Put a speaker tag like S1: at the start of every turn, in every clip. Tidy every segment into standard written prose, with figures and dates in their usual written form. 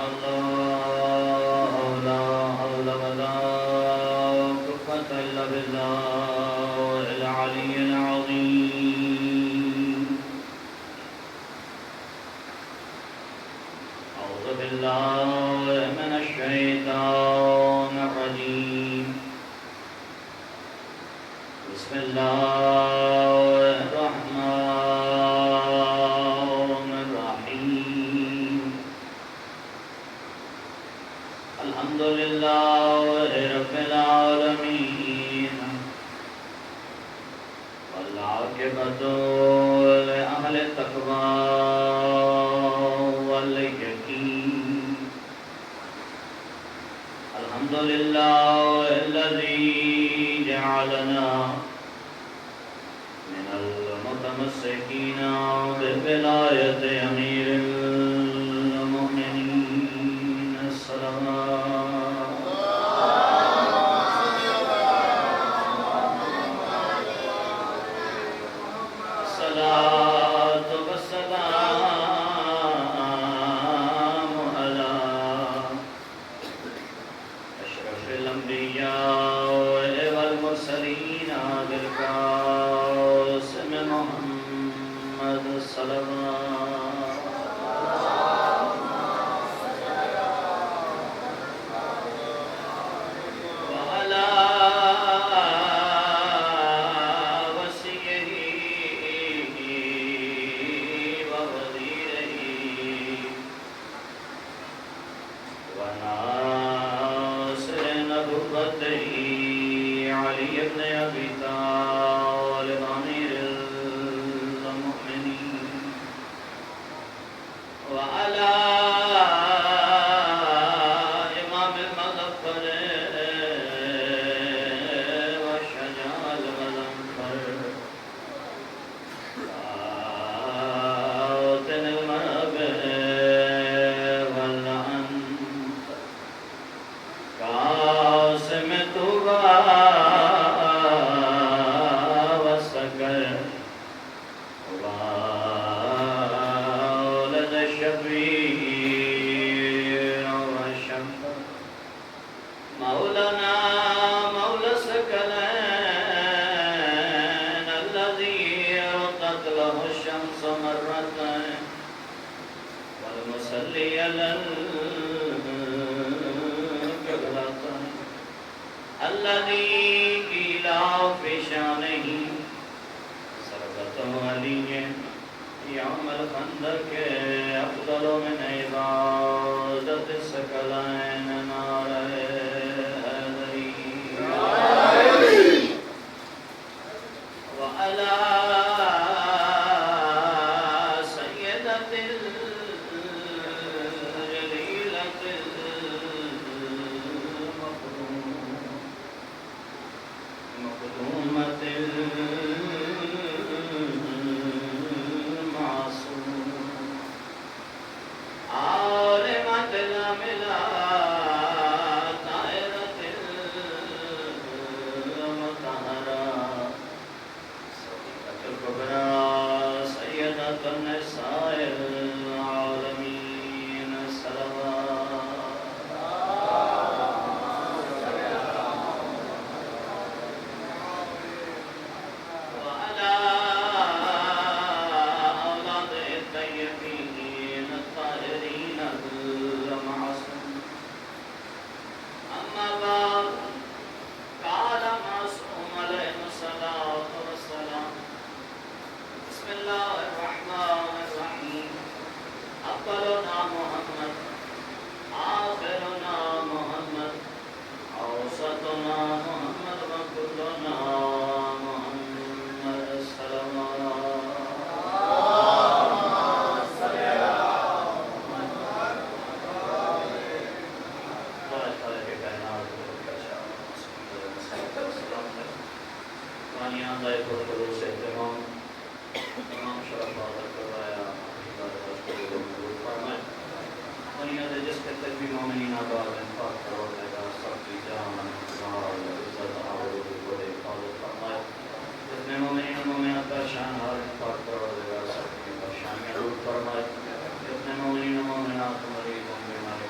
S1: الله لا حول ولا قوة إلا بالله العلي العظيم. أعوذ بالله من الشيطان الرجيم. بسم الله الرحمن الرحيم. الحمد لله رب العالمين والعاقبة لأهل التقوى واليقين. الحمد لله الذي جعلنا من المتمسكين بولاية أمير المؤمنين الصلاة والسلام على أشرف الأنبياء والمرسلين بالقاسم محمد صلوات وعلى وصيه ووزيره وناصر نبوته علي بن أبي طالب أمير المؤمنين وعلى إمام المظفر والشجاع المظفر باطن المنابر والأنت قاسم طوبى والسكر وولد الشفيع والشفع مولانا مولى الثقلين الذي ردت له الشمس مرتين والمصلي على القبلتين الذي قيل في شانه سرقة علي يوم الخندق أفضل من عبادة الثقلين نار هذه وعلى سيدة الجليلة المخدومة المعصومة عالمة العملات طائرة المطهرة صديقة الكبرى سيدة النساء العالمين وعلى أولاد الطيبين الطاهرين المعصومين. أما بعد قال معصوم عليه الصلاة والسلام بسم الله الرحمن الرحيم. أفضلنا محمد آخرنا محمد أوسطنا محمد وكلنا محمد صلوات جس کے تک بھی مومنین آباد انفاق کرو دے گا سب کی جان مال عزت آبرو کو دے حفاظت فرمائے. جتنے مومنین و مومنات پریشان حال انفاق کرو دے گا سب کی پریشانیاں دور فرمائے. جتنے مومنین و مومنات مریض ہوں بیماری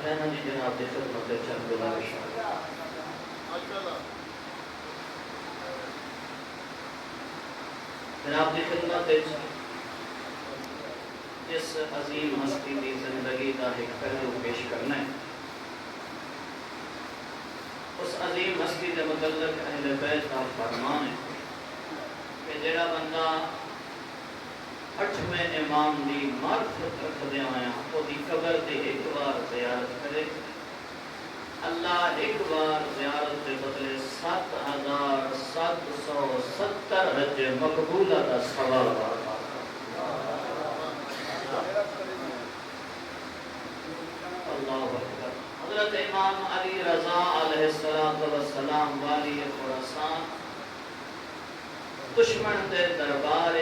S1: میں نے جناب کی خدمت میں چند گزارش جناب کی خدمت اس عظیم ہستی کی زندگی کا ایک پہلو پیش کرنا ہے. اس عظیم ہستی کے متعلق اہل بیت کا فرمان ہے کہ جڑا بندہ 8ویں امام دی معرفت رکھدے آیا وہ دی قبر دی ایک بار زیارت کرے, اللہ ایک بار زیارت کے بدلے 7770 حج مقبولہ کا ثواب عطا اللہ اکبر. حضرت امام علی رضا علیہ السلام والی خراسان دشمن دے دربار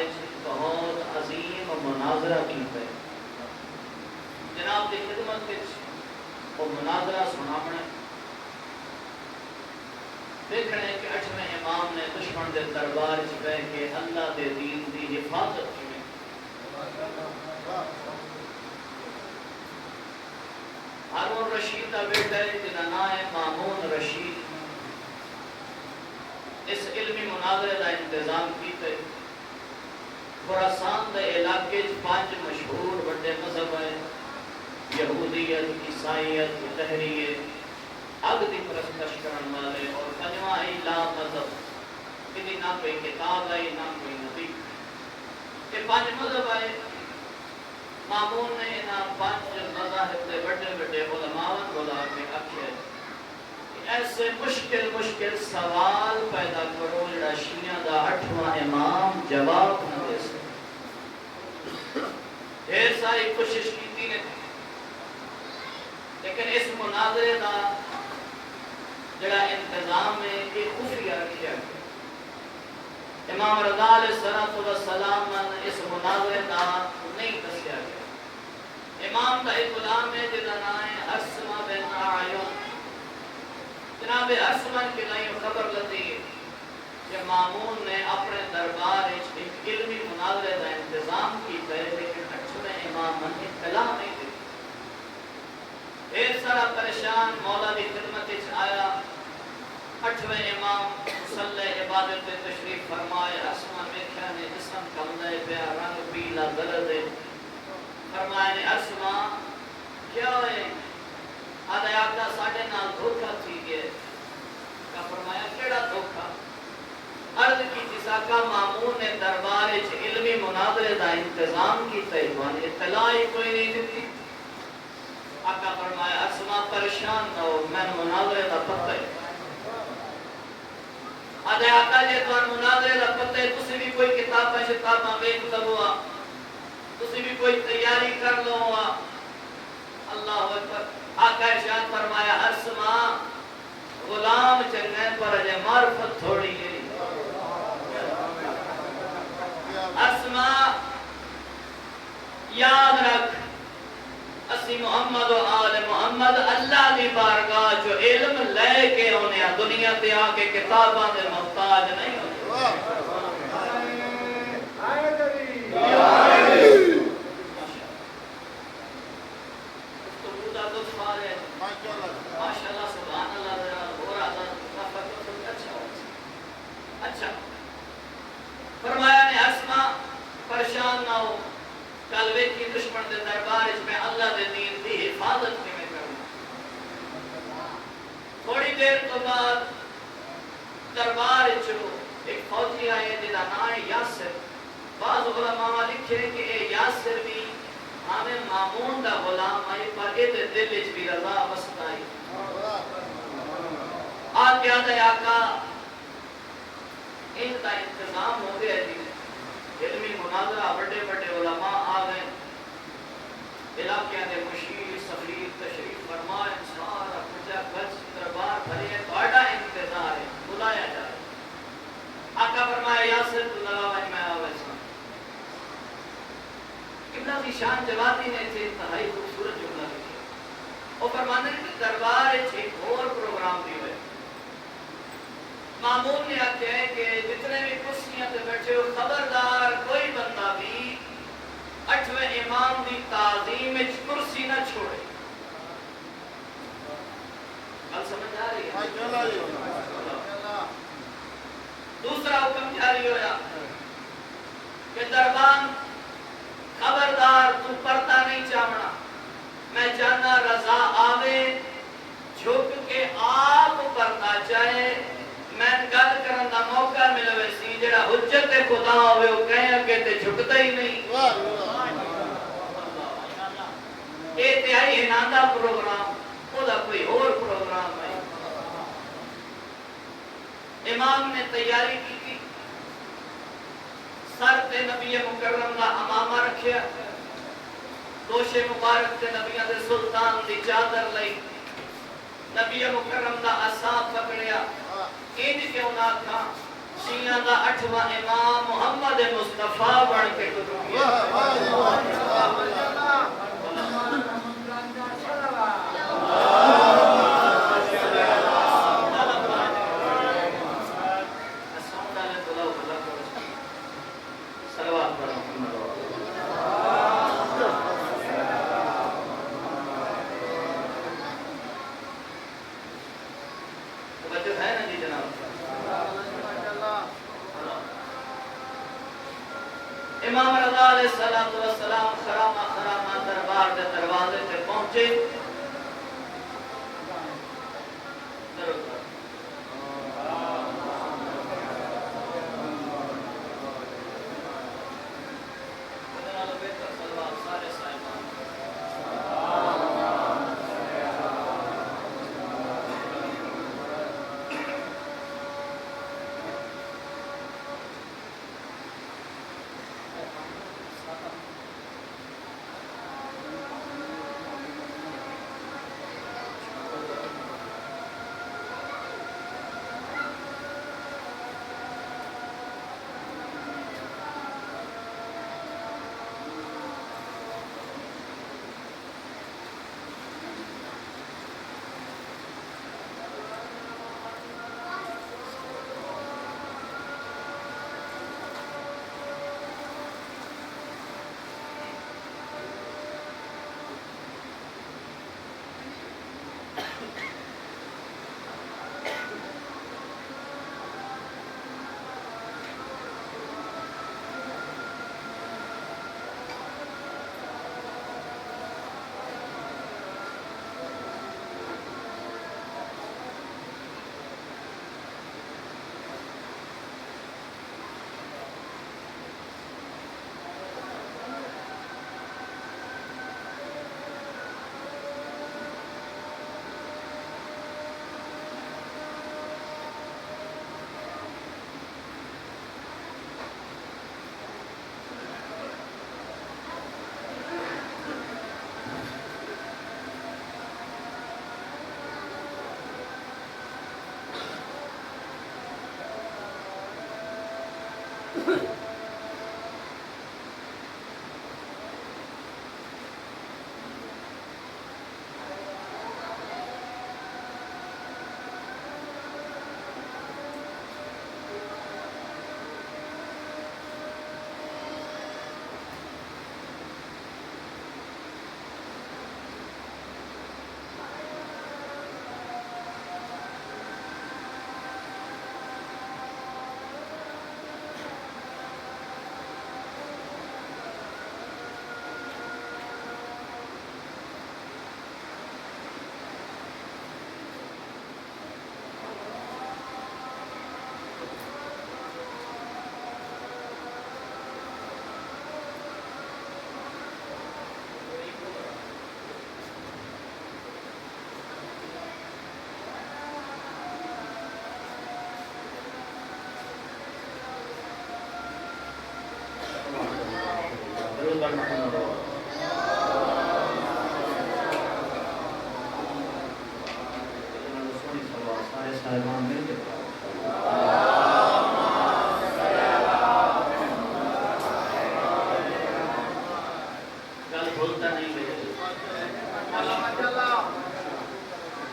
S1: بہت عظیم مناظرہ کیتا ہے. جناب کی خدمت وچ وہ مناظرہ سناونا دیکھنے کہ 8ویں امام نے دشمن دے دربار وچ بیٹھ کے اللہ دے دین دی حفاظت کی. ہارون رشید کا بیٹا ہے جنہاں نام ہے مامون رشید. اس علمی مناظرے کا انتظام کیتے. خراسان دے علاقے 5 مشہور بڑے مذہب ہیں, یہودیت, عیسائیت, طہریت, اگ دی پرستش کرن والے, اور 5واں ہے لا مذہب. کدی نہ کوئی کتاب ہے نہ کوئی نبی. یہ 5 مذہب ہے. مامون نے انہاں 5 مذاہب دے بڑے بڑے علماء بلا کے آکھیا ایسے مشکل سوال پیدا کرو جڑا شیعہ دا 8واں امام جواب نہ دے سکے. ڈھیر ساری کوشش کیتی نے, لیکن اس مناظرے دا جڑا انتظام ہے یہ خفیہ رکھیا گیا. امام رضا علیہ السلام نے اس مناظرے دا نہیں دسیا گیا. امام کا ایک غلام ہے جس کا نام ہے اسما بن اعین. جناب اسما کے لیے خبر لتی کہ مامون نے اپنے دربار ایک علمی مناظرے کا انتظام کیا ہے, لیکن 8ویں امام نے اطلاع نہیں دی. ڈھیر سارا پریشان مولا کی خدمت آیا. 8ویں امام مصلی عبادت میں تشریف فرمائے. اسما ویکھیا نے جسم کمزے پیا, رنگ پیلا گرد ہے. فرمایا نے اسما کیا ہے؟ آدھے آقا ساڑھے نال دھوکہ تھی گئے. کا فرمایا کیڑا دھوکہ؟ عرض کی جس آقا مامون نے دربار علمی مناظرے دا انتظام کی تیوان اطلاع کوئی نہیں دیتی. آقا فرمایا اسما پریشان نہ ہو, میں مناظرے دا پتہ ہے. آدھے آقا جی توان مناظرے دا پتہ ہے, تسی بھی کوئی کتاباں شتاباں ویکھ لو, تسی بھی کوئی تیاری کر لو. اللہ اکبر. آقا ارشاد فرمایا اسما غلام چنگے پر اجے معرفت تھوڑی ہے. اسما یاد رکھ اسی محمد و آل محمد اللہ دی بارگاہ جو علم لے کے ہونے دنیا تے آ کے کتاباں دے محتاج نہیں ہوتے. ماشاءاللہ سبحان اللہ. اور اچھا فرمایا نے اسما پریشان نہ ہو, کل ویکھی دشمن دے دربار وچ میں اللہ دے دین دی حفاظت کیویں کروں. تھوڑی دیر تو بعد دربار وچ ایک فوجی آئے جس کا نام ہے یاسر. بعض علماء لکھے کہ اے یاسر بھی ہمیں مامون دا غلام آئی, پر اے دے دل وچ بھی رضا وسط آئی. آگے آدھے آقا ان کا انتظام ہو گیا جی. علمی مناظرہ بڑے بڑے علماء آ گئے. علاقے دے مشیر سفیر تشریف فرمائے. سارا پرجا گج دربار بھرے, بڑا انتظار ہے, بلایا جائے. آقا فرمایا یاسر تو لگا میں آوے سا. قبلہ کی شان جوادی نے اسے انتہائی خوبصورت جملہ لکھا. وہ فرمانے کہ دربار ایک اور پروگرام بھی ہوئے. مامون نے آتے ہیں کہ جتنے بھی کرسیاں تے بیٹھے ہو خبردار کوئی بندہ بھی 8ویں امام دی تعظیم وچ کرسی نہ چھوڑے. سمجھ آ رہی ہے؟ دوسرا حکم جاری ہویا کہ دربان خبردار تو پردہ نہیں چاہنا، میں جانا رضا آوے جھک کے آپ پردہ چاہے، میں گل کرن دا موقع ملے سی جڑا حجت خدا ہوئے وہ کہیں اگے تے جھکتا ہی نہیں۔ یہ تیائی ہناندہ پروگرام وہ دا کوئی اور پروگرام ہے۔ امام نے تیاری کی تھی، سر تے نبی مکرم دا امامہ رکھیا، دوش مبارک تے نبیوں دے سلطان دی چادر لئی، نبی مکرم دا عصا پکڑیا، انج کیوں نہ تھا شیعہ دا 8واں امام محمد مصطفیٰ بن کے ٹکیا۔ امام رضا علیہ السلام خرامہ خرامہ دربار دے دروازے تے پہنچے،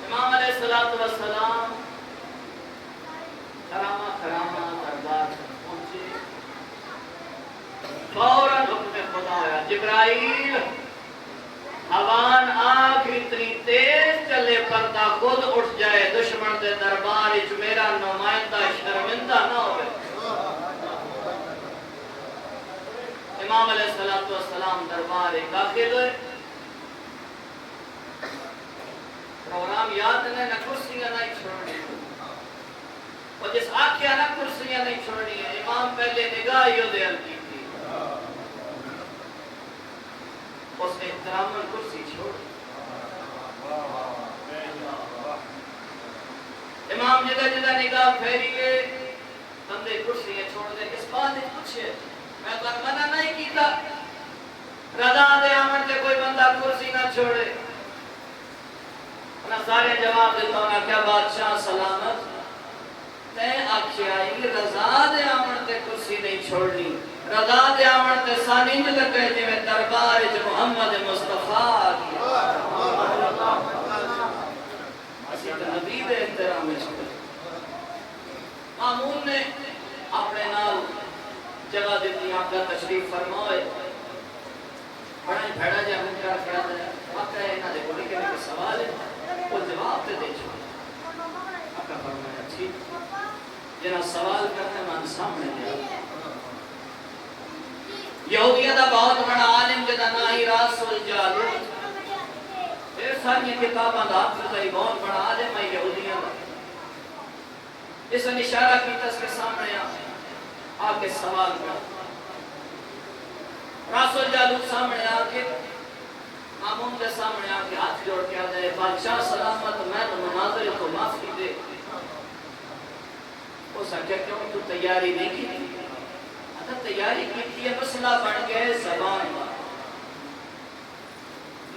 S1: امام علیہ السلام خرامہ خرامہ دربار پہنچے، فوراً حکم خدا آیا، جبرائیل ہوان آنکھ اتنی تیز چلے پردہ خود اٹھ جائے دشمن دے دربار وچ میرا نمائندہ شرمندہ نہ ہوئے امام علیہ السلام دربار داخل ہوئے پروگرام یاد نے نہ کرسیاں نہیں چھوڑنی اور جس آکھیا نہ کرسیاں نہیں چھوڑنی ہے امام پہلے نگاہ ہی دے کی تھی اس نے احتراماً کرسی چھوڑ امام جدہ نگاہ پھیری گئے بندے کرسیاں چھوڑ دے اس بات نے پوچھے میں تو منع نہیں کیتا رضا دے آمن سے کوئی بندہ کرسی نہ چھوڑے انہاں سارے جواب دیتا ہوں کیا بادشاہ سلامت تے آکھیائی رضا دے آمن تے کرسی نہیں چھوڑنی رضا دے آمن تے سانین جو تک کہتے میں دربار جو محمد مصطفیٰ آگیا اسی تو نبی دے احترام چھوڑے مامون نے اپنے نال جگہ دیتی آپ کا تشریف فرمائے بڑا ہی بھیڑا جا منکر کھڑا دے آقا ہے انہاں دے بولے کہ میرے سوال ہے وہ جواب تے دے چھوڑے آقا فرمایا ٹھیک جنہاں سوال کرنے من سامنے دے یہودیہ دا بہت بڑا عالم جدا ناہی راس الجالوت پھر ساری کتاباں دا حافظ ہے بہت بڑا عالم ہے یہودیہ دا اس نے اشارہ کیتا اس کے سامنے آکے سوال کر راس الجالوت سامنے آکے مامون کے سامنے آکے ہاتھ جوڑ کے آدھے بادشاہ سلامت میں تو مناظر کو معافی دے وہ سکھے کیوں تو تیاری نہیں کی تھی تیاری کی تھی مسئلہ بڑھ گئے زبان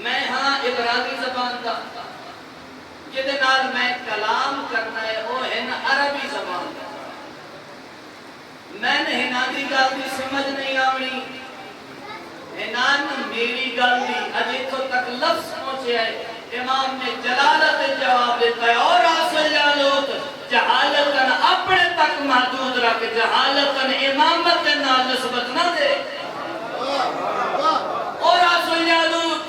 S1: میں ہاں عبرانی زبان دا جدے نال میں کلام کرنا ہے وہ ہے نا عربی زبان دا میں نے ہنانی گل سمجھ نہیں آونی ہنان میری گل دی اجے تو تک لفظ پہنچے ہے امام نے جلالت جواب دیتا ہے اور آسل جالوت جہالتاً اپنے تک محدود رکھ جہالتاً امامت نال نسبت نہ دے اور آسل جالوت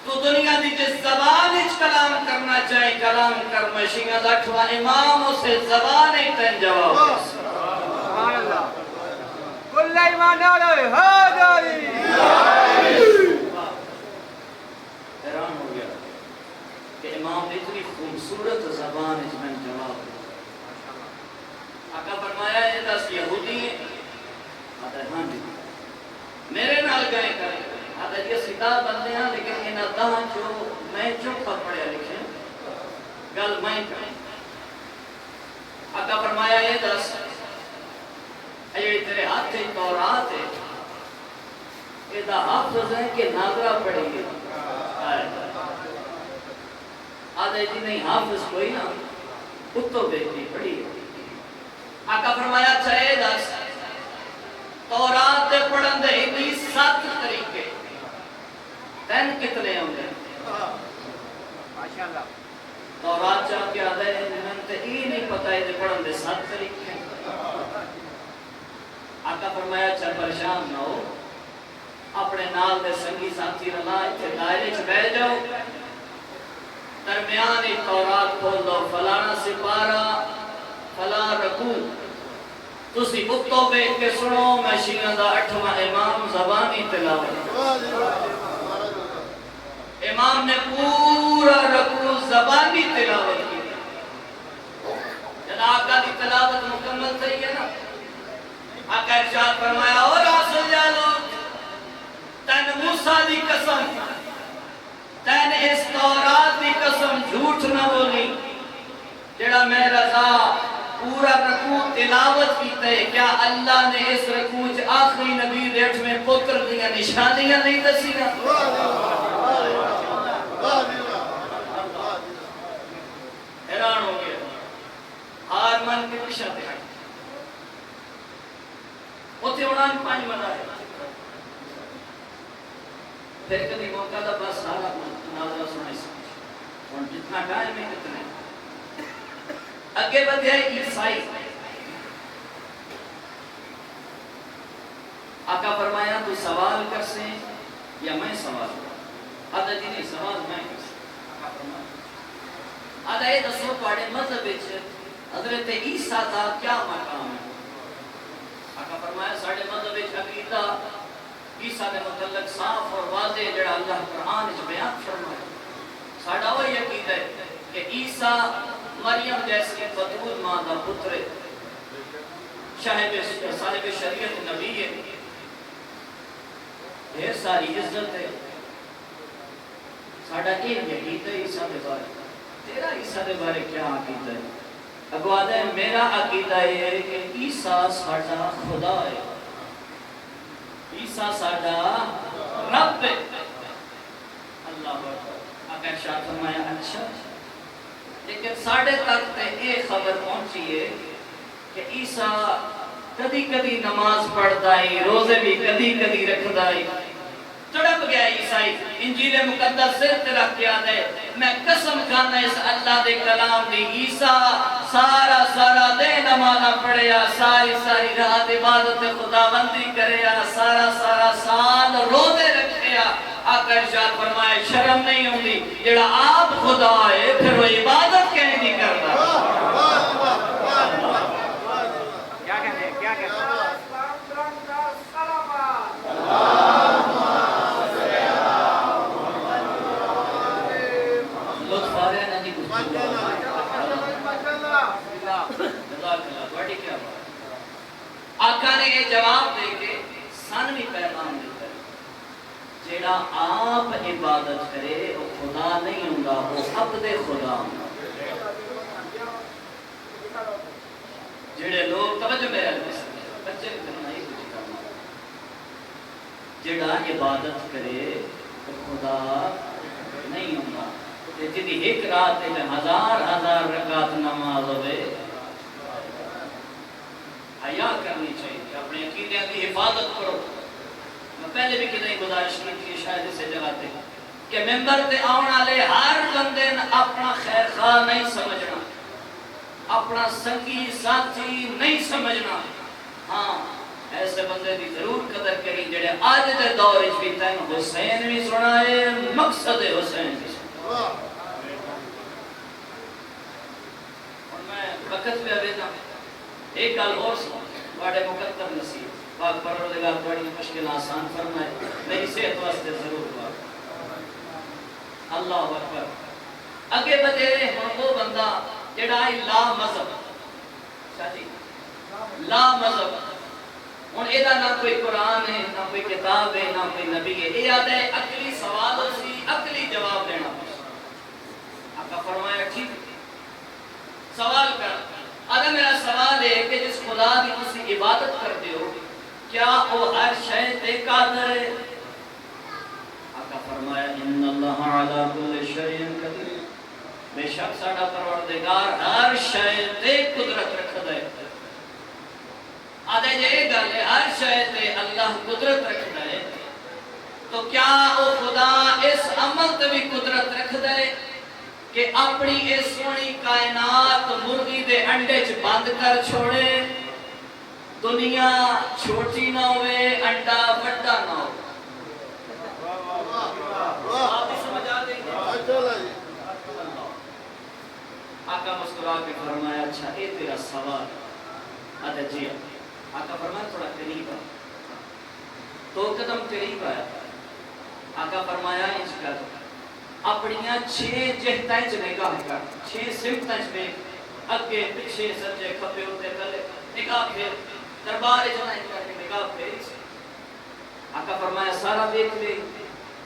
S1: تو دنیا دی جس زبان اچ کلام کرنا چاہے کلام کر مشینہ دکھوا امام اسے زبان ایک تن جواب
S2: سبحان اللہ کل ایمان آلے حاضری
S1: حیران ہو گیا کہ امام نے اتنی خوبصورت زبان اچ میں جواب آقا فرمایا یہ دس یہودی ہیں آتا ہے ہاں جی میرے نال گئے کریں آتا یہ سیدھا بندے ہیں لیکن انہاں دہاں جو میں چوکھا پڑھیا لکھیں گل میں کریں آقا فرمایا یہ دس یہ تیرے ہاتھ تھے تورات ہے یہ دا حافظ ہے کہ ناظرہ پڑھیں گے آدھے جی نہیں حافظ کوئی نہ کتو بیٹی پڑھی آقا فرمایا چاہے دس تورات دے پڑھن دے ہندی 7 طریقے تین کتنے ہوں گے
S2: ماشاءاللہ
S1: تورات چاہ کے آدھے من تے ہی نہیں پتہ ہے دے پڑھن دے 7 طریقے آقا فرمایا چاہ پریشان نہ ہو اپنے نال دے سنگی ساتھی رلا اتھے دائرے چھ بیٹھ جاؤ درمیانی تورات کھول دو فلانا سپارہ فلا رکو تسی بکتوں بیٹھ کے سنو میں شیعہ دا 8واں امام زبانی تلاوت امام نے پورا رکو زبانی تلاوت کی جب آقا دی تلاوت مکمل صحیح ہے نا آقا ارشاد فرمایا اور آسل جالوت تن موسیٰ دی قسم تین اس تورات دی قسم جھوٹ نہ بولی جڑا میں رضا پورا رکوع تلاوت کیتا ہے کیا اللہ نے اس رکوع آخری نبی ریٹھ میں پتر دیا نشانیاں نہیں دسی نا حیران ہو گیا ہار من کے پیشہ دے ہوتے انہاں 5 منا ہے پھر کبھی موقع دا بس سارا ناظرہ سنائی سمجھ اور جتنا ٹائم ہے کتنے اگے بدھے عیسائی آقا فرمایا تو سوال کر سے یا میں سوال کر آدھا جی نہیں سوال میں کر سے آقا فرمایا آدھا یہ دسو پاڑے مذہب حضرت عیسیٰ کا کیا مقام ہے؟ آقا فرمایا ساڑھے مذہب عقیدہ عیسیٰ کے متعلق صاف اور واضح جڑا اللہ قرآن اس بیان فرمایا ساڑھا وہی عقیدہ ہے کہ عیسیٰ مریم جیسی بطول ماں کا پتر ہے، صاحب شریعت نبی ہے، ڈھیر ساری عزت ہے. ساڑھا ایک عقیدہ ہے عیسیٰ کے بارے. تیرا عیسیٰ کے بارے کیا عقیدہ ہے؟ اگو آدھا ہے میرا عقیدہ ہے کہ عیسیٰ ساڑھا خدا ہے، عیسیٰ ساڑھا رب ہے. اللہ اکبر. آقا ارشاد فرمایا اچھا لیکن ساڑھے تک تے ایک خبر پہنچی ہے کہ عیسیٰ کدی کدی نماز پڑھتا ہے، روزے بھی کدی کدی رکھتا ہے. تڑپ گیا عیسائی انجیل مقدس سے رکھ کے آدھے میں قسم کھانا اس اللہ دے کلام دی عیسیٰ سارا سارا دے نمازہ پڑھیا، ساری ساری رات عبادت خدا بندی کریا، سارا سارا سال روزے رکھیا. آقا ارشاد فرمائے شرم نہیں ہوندی جڑا آپ خدا ہے پھر وہ عبادت کہیں نہیں کرتا.
S2: کیا کہتے ہیں کیا کہتے ہیں
S1: لطف آ رہے ہیں نا جی آقا نے یہ جواب دے کے ثانوی پیغام دیتا ہے جیڑا آپ عبادت کرے وہ خدا نہیں ہوندا، وہ عبد خدا ہوندا. جیڑے لوگ توجہ میرے بچے کرنا ہی کچھ کرنا جیڑا عبادت کرے وہ خدا نہیں ہوندا. جدی ایک رات میں ہزار ہزار رکعت نماز ہوئے حیا کرنی چاہیے، اپنے عقیدے کی حفاظت کرو. میں پہلے بھی کتنی گزارش کی تھی شاید اسے جگاتے کہ ممبر تے آن والے ہر بندے اپنا خیر خواہ نہیں سمجھنا، اپنا سنگی ساتھی نہیں سمجھنا. ہاں ایسے بندے دی ضرور قدر کری جڑے آج دے دور وچ بھی تین حسین بھی سنائے مقصد حسین بھی سنائے. اور میں وقت بھی آویدہ ایک گل اور سنا بڑے مقدر نصیب پاک پروردگار بڑی مشکل آسان فرمائے میری صحت واسطے ضرور دعا. اللہ اکبر. اگے بدے ہن وہ بندہ جڑا لا مذہب شادی لا مذہب ہن اے دا نہ کوئی قرآن ہے نہ کوئی کتاب ہے نہ کوئی نبی ہے. اے یاد ہے عقلی سوال اسی عقلی جواب دینا. آقا فرمایا ٹھیک سوال کر. اگر میرا سوال ہے کہ جس خدا کی تسی عبادت کرتے ہو کیا وہ ہر شے تے قادر ہے؟ آقا فرمایا ان اللہ علی کل شیء قدیر. بے شک ساڈا پروردگار ہر شے تے قدرت رکھدا ہے. آدھے یہ گل ہے ہر شے تے اللہ قدرت رکھدا ہے تو کیا وہ خدا اس عمل تے بھی قدرت رکھدا ہے کہ اپنی یہ سونی کائنات مرغی دے انڈے چ بند کر چھوڑے، دنیا چھوٹی نہ ہوئے انڈا بڑا نہ ہو. آپ ہی سمجھ آ گئی. آقا مسکرا کے فرمایا اچھا اے تیرا سوال. آدھا جی آقا فرمایا تھوڑا قریب آ. 2 قدم قریب آیا. آقا فرمایا انچ کر اپنیاں 6 جہتاں چ نگاہ کر، 6 سمتاں چ دیکھ، اگے پیچھے سجے کھبے اوتے تلے نگاہ پھیر، دربار وچ کر کے نگاہ پھیر. آقا فرمایا سارا دیکھ لے.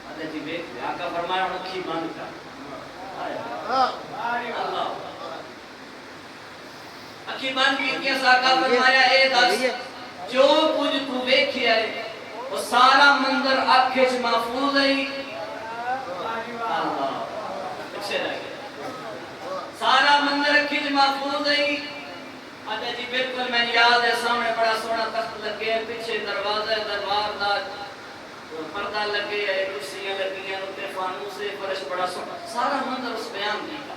S1: آدھا جی دیکھ لے. آقا فرمایا ہن اکھی بند کر. اللہ اکھی بند کیتیاں. آقا فرمایا اے دس جو کچھ تو ویکھیا ہے وہ سارا منظر اکھ وچ محفوظ ہے. سارا منظر اکھی وچ محفوظ ہے. آدھا جی بالکل میں یاد ہے سامنے بڑا سونا تخت لگے پیچھے دروازہ دربار دا پردہ لگے ہے کرسیاں لگی ہیں تے فانوس سے فرش بڑا سونا سارا منظر اس بیان کیتا.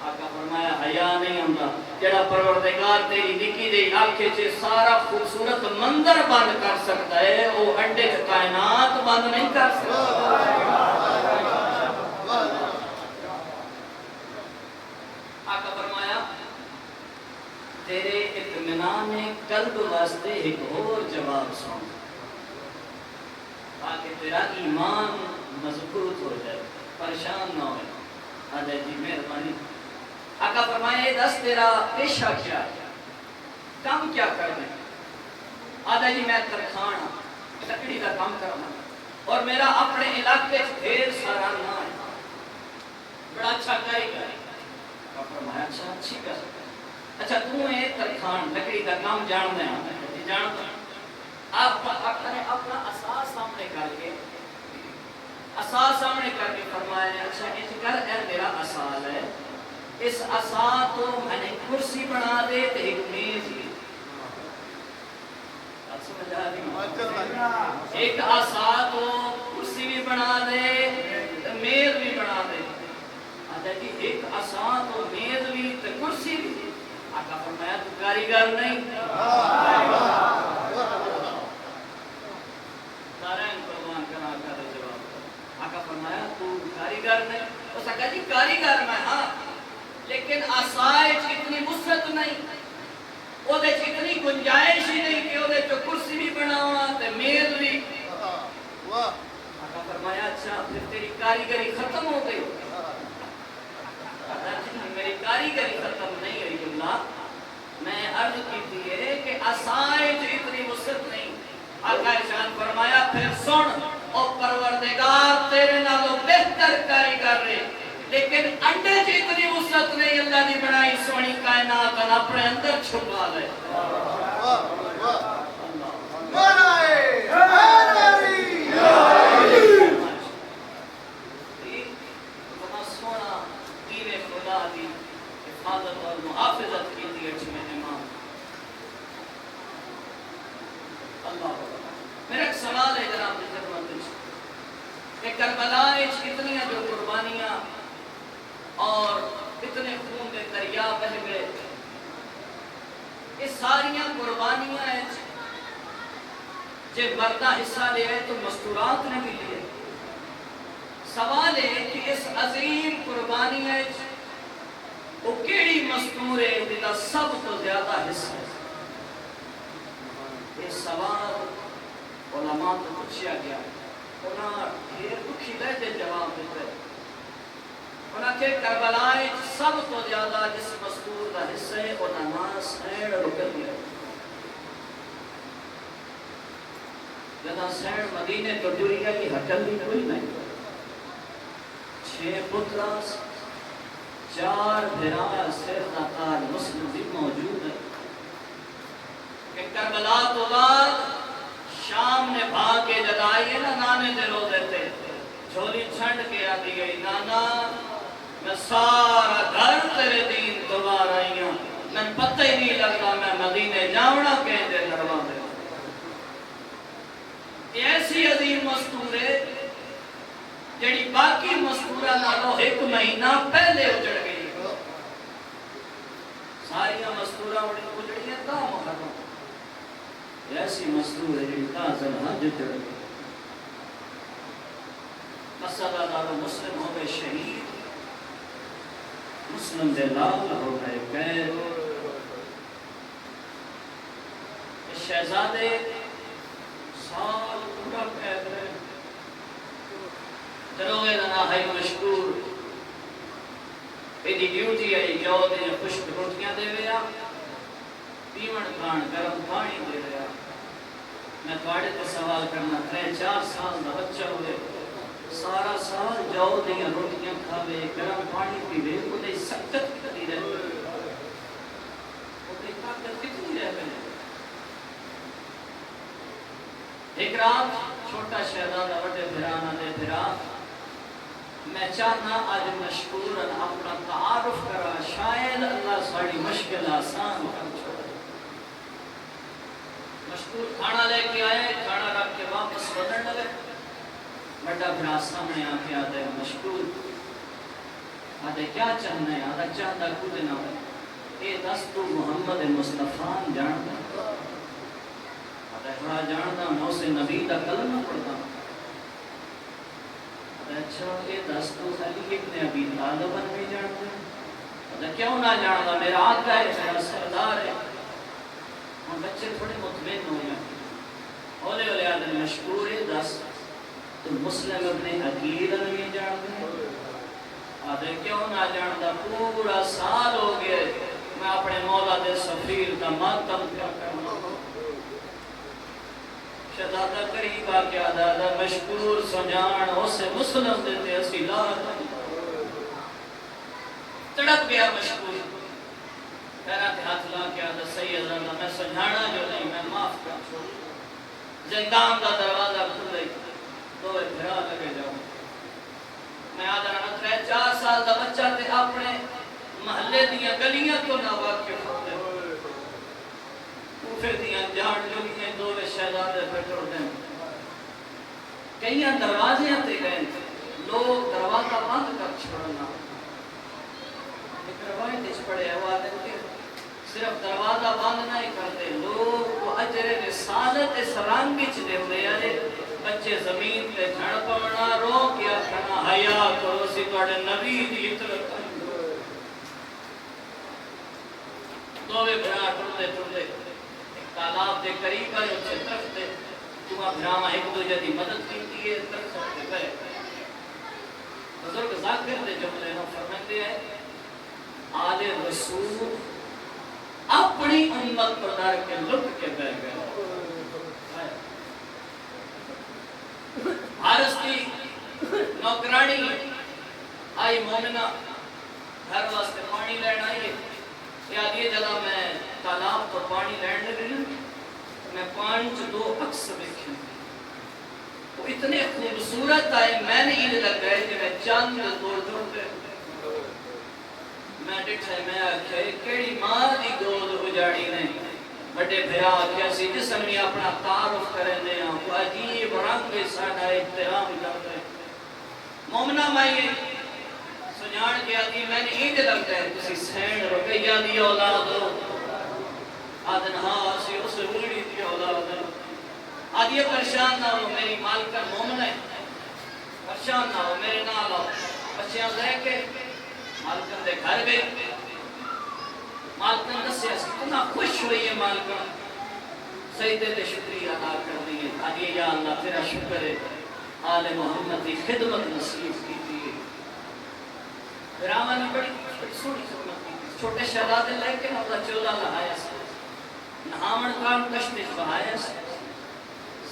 S1: آقا فرمایا حیا نہیں ہوندا جڑا پروردگار تیری نکی دی اکھ وچ سارا خوبصورت منظر بند کر سکتا ہے وہ انڈے چ کائنات بند نہیں کر سکتا. تیرے اطمینان قلب واسطے ایک اور جواب سن تاکہ تیرا ایمان مضبوط ہو جائے، پریشان نہ ہو۔ آدھے جی مہربانی۔ آقا فرمائے دس تیرا پیشہ کیا ہے، کام کیا کرنا ہے؟ آدھا جی میں ترخان لکڑی کا کام کرنا اور میرا اپنے علاقے ڈھیر سارا نہ ہے، بڑا اچھا کاریگر ہے۔ فرمایا اچھا اچھی کر سکتا ہے، اچھا تو ایک ترخان لکڑی کا کام جاننا ہے؟ جی جانتا ہے۔ آپ نے اپنا اساس سامنے کر کے فرمایا اچھا اس کر اے میرا اساس ہے، اس اساس کو میں نے کرسی بنا دے تو ایک میز ہی ایک آسا تو کرسی بھی بنا دے میز بھی بنا دے۔ آتا جی ایک آسا تو میز بھی تو کرسی بھی۔ آقا فرمایا تو کاریگر نہیں؟ نارائن قربان کرا کر جواب۔ آقا فرمایا تو کاریگر نہیں؟ اس نے کہا جی کاریگر میں ہاں، لیکن آسائش اتنی وسعت نہیں، وہ دے اتنی گنجائش ہی نہیں کہ وہ دے جو کرسی بھی بناوا تے میز بھی۔ آقا فرمایا اچھا پھر تیری کاریگری ختم ہو گئی؟ میری کاریگری ختم نہیں ہوئی اللہ، میں عرض کی تھی ہے کہ آسائش اتنی وسعت نہیں۔ آقا ارشاد فرمایا پھر سن او پروردگار تیرے نالوں بہتر کاریگر رہے، لیکن انڈے کی اتنی وسعت نہیں اللہ نے بنائی سونی کائنات اپنے اندر چھپا لے۔ سونا دین خدا دی حفاظت اور محافظت کی دیٹ میں امام اللہ۔ میرا ایک سوال ہے جناب کی خدمت کہ کربلا اتنی جو قربانیاں اور اتنے خون کے دریا بہ گئے، یہ ساریاں قربانیاں جب مردہ حصہ لے آئے تو مستورات نے بھی لیے۔ سوال ہے کہ اس عظیم قربانی ہے وہ کیڑی مستور ہے جنہا سب تو زیادہ حصہ ہے؟ یہ سوال علماء تو پوچھا گیا، انہاں ڈھیر دکھی لہجے جواب دیتے۔ انہاں کہ کربلا سب تو زیادہ جس مستور کا حصہ ہے وہ نماز سینڈ رکن ہے۔ جدا سینڈ مدینے تو ڈریا کی ہٹل بھی کوئی نہیں، 6 پتراس 4 بھیران سردار مسلم بھی موجود ہے کہ کربلا تو بعد شام نے بھاگ کے جدائی ہے نا نانے دے رو دیتے، جھولی چھنڈ کے آتی گئی نانا میں سارا گھر تیرے دین دوبار آئی ہوں، میں پتہ ہی نہیں لگتا میں مدینے جاؤنا کہیں دے نروا دے۔ ایسی عظیم مستور ہے جڑی باقی مستورہ نالو 1 مہینہ پہلے اجڑ گئی، ساریاں مستورہ اجڑی ہیں تا محرم، ایسی مستور ہے جڑی تا زلحج اجڑ گئی۔ مسئلہ دارو مسلم ہو گئے شہید، مسلم دے لال ہو گئے قید، شہزادے سال پورا قید رہے، دروگے دنا ہے مشکور ایدی ڈیوٹی ہے جو دن خشک روٹیاں دے ویا، پیون کھان گرم پانی دے ویا۔ میں تھوڑے تے سوال کرنا 3-4 سال دا بچہ ہوئے، سارا سال جو دن روٹیاں کھاوے گرم پانی پیوے، وہ دے سکت کتنی رہے، وہ دے طاقت کتنی رہے۔ ایک رات چھوٹا شہزادہ بڑے بھرانا دے بھرا، میں چاہنا آج مشکورن اپنا تعارف کرا، شاید اللہ ساڑی مشکل آسان کر چھوڑا۔ مشکور کھانا لے کے آئے، کھانا رکھ کے واپس بدن لگے، بڑا بھرا سامنے آکے آدھے مشکور آدھے کیا چاہنا ہے؟ آدھا چاہتا کچھ نہ ہو، اے دس تو محمد مصطفیٰ جانتا، آدھے بڑا جانتا میں اسے نبی دا کلمہ پڑھتا ہوں۔ اچھا یہ دس تو خالی ابن ابی طالب بھی جانتے ہیں؟ کیوں نہ جانتا میرا آقا ہے میرا سردار ہے. ہم بچے تھوڑے مطمئن ہو گئے. اولے اولے آدھے مشکور ہے دس تو مسلم ابن عقیل نہیں جانتے. آدھے کیوں نہ جانتا پورا سال ہو گیا میں اپنے مولا دے سفیر کا ماتم کیا کرنا. شہزادہ قریب آ کے آدھا مشکور سجان اسے مسلم دیتے اسی لا تڑپ گیا مشکور. پیرا تے ہاتھ لا کے آدھا سید اللہ میں سجھانا جو نہیں میں معاف کر چھوڑ. زندان کا دروازہ کھلے تو پھرا لگے جاؤ. میں آدھا نہ 4 سال دا بچہ تے اپنے محلے دیاں گلیاں تو نہ واقف ہوتے پھر دیاں جان جو بھی ہیں دو شہزادے پہ ٹر دیں. کئیاں دروازے تے گئے لوگ دروازہ بند کر چھوڑنا. ایک روایت اس پڑے آواز ہے صرف دروازہ بند نہیں کرتے لوگ کو اجر رسالت اس رنگ وچ دیندے ہیں. بچے زمین تے جھڑ پونا رو کیا کھنا حیا کرو سی تواڈے نبی دی اطاعت. دوویں بھرا ٹردے ٹردے تالاب دے قریب آئے اسے طرف دے تمہاں بھراما ایک دوجہ دی مدد کیتی ہے طرف سے گئے. بزرگ ذاکر دے جملے نو فرماتے ہیں آل رسول اپنی امت پر ڈر کے لٹ کے بہ گئے. حارث کی نوکرانی آئی مومنہ گھر واسطے پانی لینا آئی. یاد یہ جگہ میں تالاب تو پانی لینڈ لگی میں 5 2 عکس دیکھیں وہ اتنے خوبصورت آئے. میں نے یہ لگ گئے کہ میں چاند دور دور پہ میں ڈٹھے میں آکھے کیڑی ماں دی گود اجاڑی نے. بڑے بھیا آکھے سی جسم نے اپنا تعارف کرنے ہیں وہ عجیب رنگ ساڑھا احترام کرتے. مومنہ مائیے سنیان کیا دی میں نے اینڈ لگتا ہے کسی سین رقیہ دی اولاد ہو. آدھن ہاں سی اس روڑی دی اولاد ہو. آدھیے پریشان نہ ہو میری مالکن مومن ہے پریشان نہ ہو میرے نال ہو. بچیاں لے کے مالکن دے گھر گئے. مالکن دسے اتنا خوش ہوئی ہے مالکن سیدے دے شکریہ ادا کر دیئے. آدھیے یا اللہ تیرا شکر ہے آل محمد کی خدمت نصیب کی تھی. راما نے بڑی سوڑی خدمت کی تھی. چھوٹے شہزادے لے کے نوزہ چودہ لہایا سے نہامن کام کشتش بہایا سے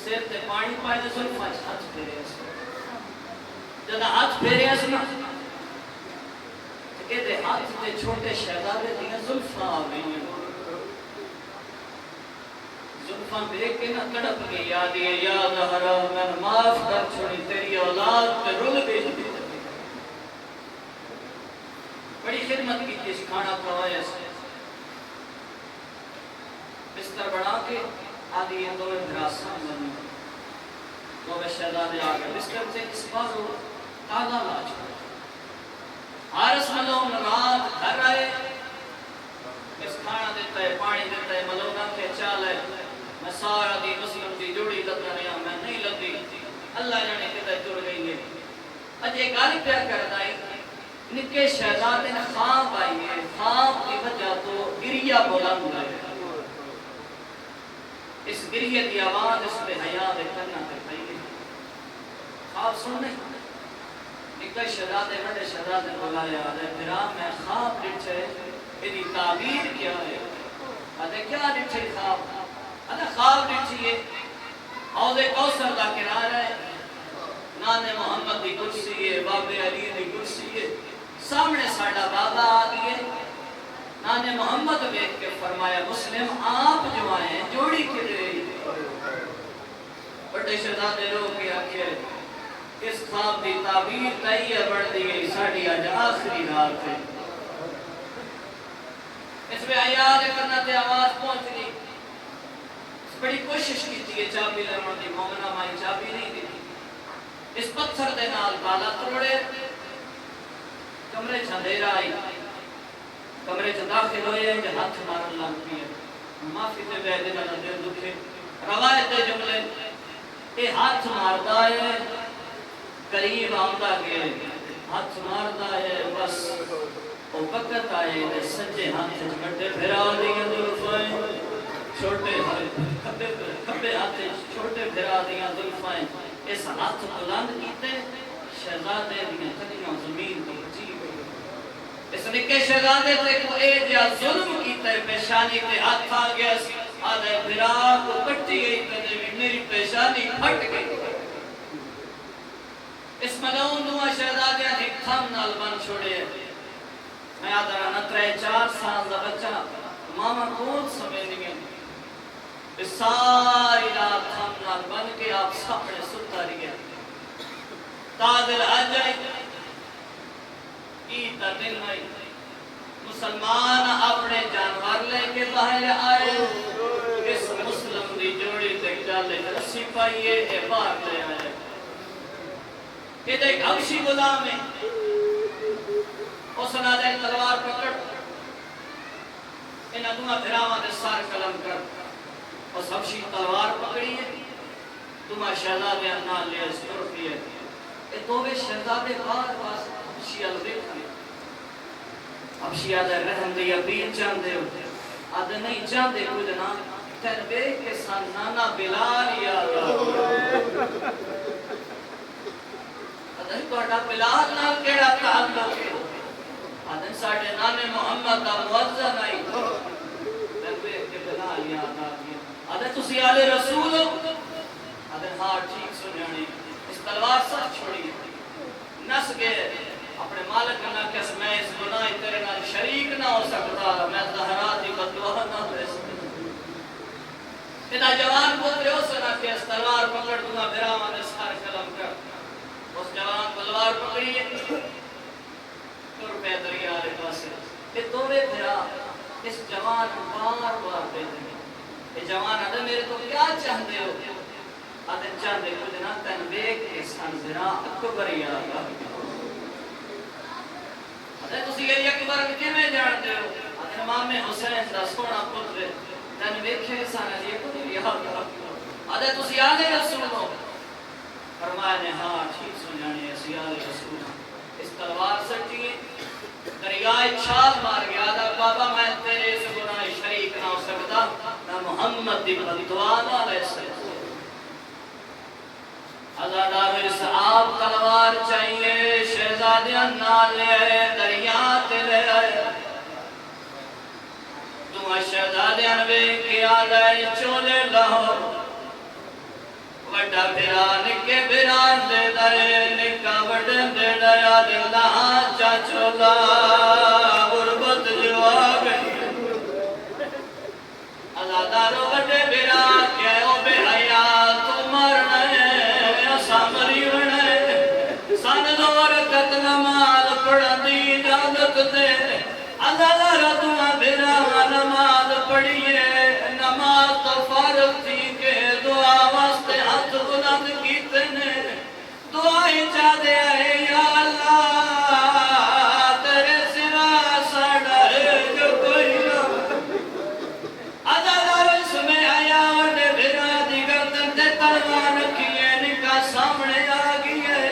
S1: سیر تے پانی پائے دے ظلفہ ہاتھ پھیرے سے جدہ ہاتھ پھیرے سے نا کہتے ہاتھ تے چھوٹے شہزادے دیا ظلفہ آ گئی ہیں. ظلفہ دیکھ کے نہ تڑپ کے یاد ہے یا زہرا میں معاف کر چھوڑی تیری اولاد پہ رول بیج دی. بڑی خدمت کی تھی کھانا کھوایا سے بستر بڑھا کے آدھی یہ دو دراستان بنی. دو شہزادے آگے بستر سے اس بار وہ تالا لا چھوڑا. حارث ملون رات گھر آئے اس کھانا دیتا ہے پانی دیتا ہے ملونہ کے چال ہے. میں سارا دی مسلم دی جوڑی لگا رہا میں نہیں لگی. اللہ جانے کہتا ہے جڑ گئی ہے. اجے گالی پیار کرتا ہے نکے شہزادے نے خواب آئی ہے. خواب کی وجہ تو گریہ بلند ہے. اس گریہ کی آواز اس پہ حیات کرنا کرتا ہے. خواب سننے نکے شہزادے بڑے شہزادے بولا یاد ہے پھرا میں خواب ڈٹھے میری تعبیر کیا ہے. آدھے کیا ڈٹھے خواب؟ آدھے خواب ڈٹھئے حوض کوثر دا کنارہ ہے نانے محمد دی کرسی ہے باب علی دی کرسی ہے سامنے ساڑھا بابا آگئے. نانے محمد بیٹھ کے فرمایا مسلم آپ جو آئے جوڑی کے لئے. بڑے شہزادے رو کے آکھے اس خواب دی تعبیر تہیہ بڑھ دی گئی ساڑھی آج آخری رات ہے. اس میں آیات کرنا تے آواز پہنچ گئی. بڑی کوشش کی تھی چابی لرمن دی مومنہ مائی چابی نہیں دی. اس پتھر دے نال بالا تروڑے کمرے چھندیرہ آئی. کمرے چھ داخل ہوئے ہیں جو ہاتھ مارن لانتی ہے. معافی تے بے دینا دل دکھے روایت دے جملے اے ہاتھ ماردا ہے قریب آمدہ گئے ہاتھ ماردا ہے بس وہ وقت آئے دے سجے ہاتھ بڑے بھرا دیاں زلفائیں چھوٹے کھبے ہاتھ چھوٹے بھرا دیاں زلفائیں اس ہاتھ بلند کیتے شہزادے دیاں کھڑیاں زمین تے بچی گئی اس نکے شہزادے تے کو اے جا ظلم کیتا ہے پیشانی تے ہاتھ آ گیا آدھے بھرا کو کٹی گئی تے میری پیشانی پھٹ گئی اس ملعون دعا شہزادیاں دی تھم نال بن چھوڑے میں آدھا رہا نترے 4 سال دا بچہ ماما کون سمیں نہیں اس ساری رات تھم نال بن کے آپ سپنے ستا رہی گئے تادل آجائی عید دن آئی مسلمان اپنے جانور لے کے باہر آئے اس مسلم دی جوڑی تک جالے رسی پائیے اے باہر لے آئے کہ دیکھ حبشی غلام ہے اس نے دے تلوار پکڑ انہاں دونوں بھراواں دے سار قلم کر اس حبشی تلوار پکڑی ہے دونوں شہزادے نال لے اس طرف ہے اے دوویں شہزادے بار بار حبشی ال دیکھنے حبشی آدھے رحم دی اپیل چاندے ہو آدھے نہیں چاندے کچھ نہ تین بے کے سان نانا بلال یا اللہ توڑا بلال نال کیڑا تعلق ہے آدھن ساڑھے نانے محمد کا موزن آئی میں بے کے بلال یاد آگیا آدھن تسی آل رسول ہو آدھن ہاں ٹھیک سنیانے اس تلوار ساتھ چھوڑی نس گئے اپنے مالک نہ کس میں اس گناہ تیرے نال شریک نہ ہو سکتا میں زہرا دی بددعا نہ لے سکتا اتنا جوان پتر ہو سنا کہ اس تلوار پکڑ دوں بھراواں نے سار قلم کر اس جوان تلوار پکڑی ہے تر پہ دریا آلے پاسے یہ دووے بھرا اس جوان بار بار دے دیں یہ جوان آدھے میرے تو کیا چاہتے ہو آدھے چاہتے کچھ نہ تن بیک کے سن زرا اکبر یاد آدھے تسی یہ اکبر کے میں جانتے ہو آدھے امام حسین دا سونا پتر تن بیکھے سن یہ اکبر یاد آدھے تسی آلے رسول ہو فرمایا نے ہاں ٹھیک سنجانے ایسی آل رسول اس تلوار سٹی دریائے چھال مار گیا دا بابا میں تیرے سے گناہ شریک نہ ہو سکتا نہ محمد دی بددعا علیہ السلام ازادار اس آپ تلوار چاہیے شہزادیاں نالے دریا تلے تمہیں شہزادیاں بے کیا لائے چولے لاہور وڈا بھران کے بھران دے دائے نکا وڈن دے دایا دلہ چاچولا غربت جو آگئی ازادارو وڈے بھران کے او بے حیات مرنے سامری ونے سان دور قتل مال پڑھن دی اجازت دے ازادارو تمہیں بھران نماز پڑھئے نماز تو فارغ تھی کہ دعا واسطے ہاتھ بلند کیتے نے دعائیں چاہ دے آئے یا اللہ تیرے سوا ساڑا ہے جو کوئی نہ ازادار اس میں آیا وڈے بھرا دی گردن تے تلوار کیے نکا سامنے آگئی ہے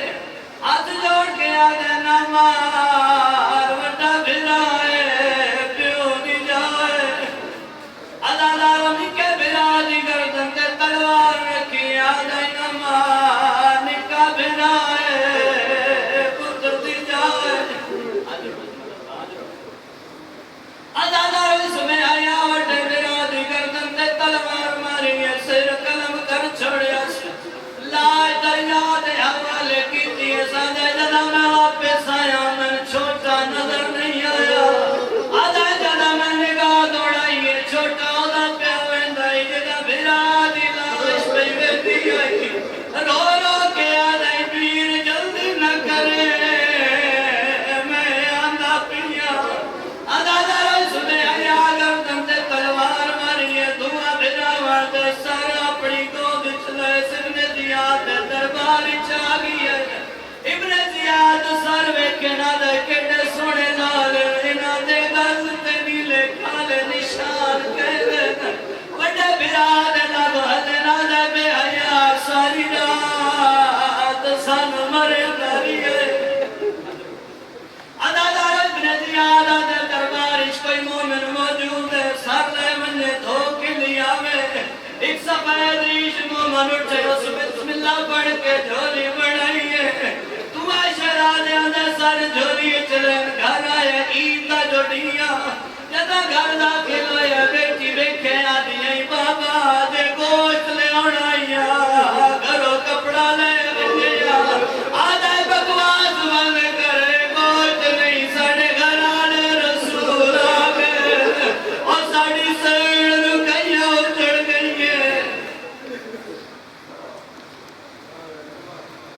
S1: ہاتھ جوڑ کے آگے نمار وڈا بھرا ہے پیو دی جائے ازادار نکے بھرا دی گردن تے تلوار کی آگئی نمار نکا بھرا ہے پتر دی جائے ازادار اس میں آیا وڈے بھرا دی گردن تے تلوار ماری سر قلم کر چھوڑیا لائے دریا دے حوالے کی دیئے سادے جدا میں واپس آیا میں چھوٹا نظر نہیں آیا آدھا جدا میں نگاہ دوڑائیے چھوٹا ہودا پہ ہوئندائی جدا بھرا دی لاش پہ بیٹی آئی رو رو کے آدھائی پیر جلدی نہ کرے میں آندھا پیا آدھا در اس میں آیا گردن تے تلوار ماریے دعا بھرا وردے سارا اپنی گود چلے ابن زیاد دربار چاگی ہے ابن زیاد سر ویکے نہ دے کڑے سونے لال انہ دے گل تے نیلے کھالے نشان کہلے وڈے براد نہ بہت نہ دے بے حیاء ساری رات سن مرے دریے ادھا دار ابن زیاد من اٹھے اس بسم اللہ پڑھ کے جھولی بڑھائیے تو شرادے آدھے سر جھولی چلیں گھر آئے عید دا جو ڈیاں جدہ گھر دا کھلا